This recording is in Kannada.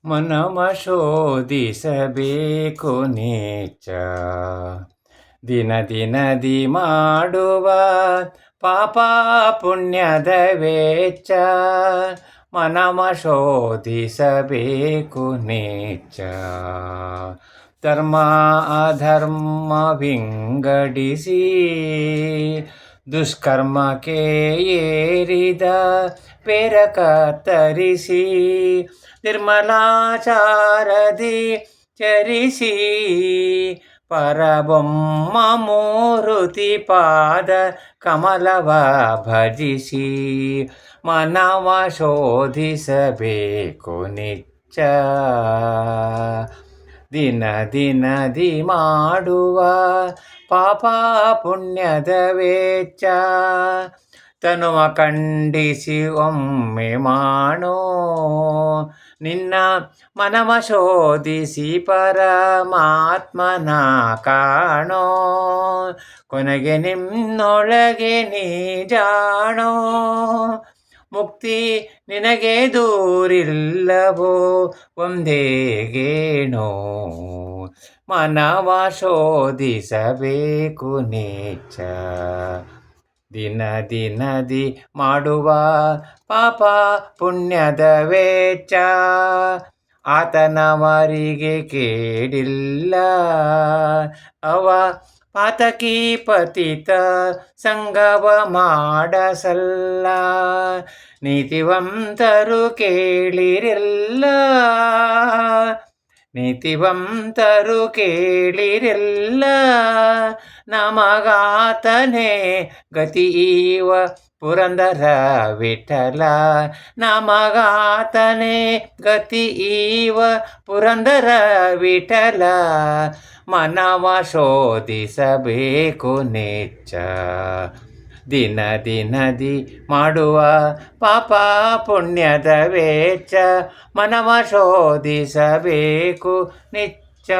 ಮನಮ ಶೋಧಿಸಬೇಕು ನೀಚ. ದಿನ ದಿನದಿ ಮಾಡುವ ಪಾಪ ಪುಣ್ಯದ ವೆಚ್ಚ. ಮನಮ ಶೋಧಿಸಬೇಕು ನೀಚ. ಧರ್ಮ ಅಧರ್ಮ ವಿಂಗಡಿಸಿ ದುಷ್ಕರ್ಮಕ್ಕೆ ಏರಿದ ಪೇರ ಕತ್ತರಿಸಿ ನಿರ್ಮಲಾಚಾರದಿ ಚರಿಸಿ ಪರಬೊಮ್ಮ ಮೂರುತಿ ಪಾದ ಕಮಲವ ಭಜಿಸಿ ಮನವ ಶೋಧಿಸಬೇಕು ನಿಚ್ಚ. ದಿನ ದಿನದಿ ಮಾಡುವ ಪಾಪ ಪುಣ್ಯದ ವೆಚ್ಚ. ತನುವ ಖಂಡಿಸಿ ಒಮ್ಮೆ ಮಾಡೋ ನಿನ್ನ ಮನವ ಶೋಧಿಸಿ ಪರಮಾತ್ಮನ ಕಾಣೋ. ಕೊನೆಗೆ ನಿನ್ನೊಳಗೆ ನೀ ಜಾಣೋ. ಮುಕ್ತಿ ನಿನಗೆ ದೂರಿಲ್ಲವೋ ಒಂದೇ ಗೇಣೋ. ಮನವ ಶೋಧಿಸಬೇಕು ನೀಚ. ದಿನ ದಿನದಿ ಮಾಡುವ ಪಾಪ ಪುಣ್ಯದ ವೆಚ್ಚ. ಆತನವರಿಗೆ ಕೇಳಿಲ್ಲ ಅವ ಪಾತಕಿ ಪತಿತ ಸಂಗವ ಮಾಡಸಲ್ಲ. ನೀತಿವಂತರು ಕೇಳಿರಲ್ಲ ನೀತಿವಂತರು ಕೇಳಿರಲ್ಲ. ನಮಗಾತನೇ ಗತಿ ಈವ ಪುರಂದರ ವಿಠಲ. ನಮಗಾತನೇ ಗತಿ ಈವ ಪುರಂದರ ವಿಠಲ. ಮನವ ಶೋಧಿಸಬೇಕು ನಿಚ್ಚ. ದಿನ ದಿನದಿ ಮಾಡುವ ಪಾಪ ಪುಣ್ಯದ ವೆಚ್ಚ. ಮನವ ಶೋಧಿಸಬೇಕು ನಿಚ್ಚ.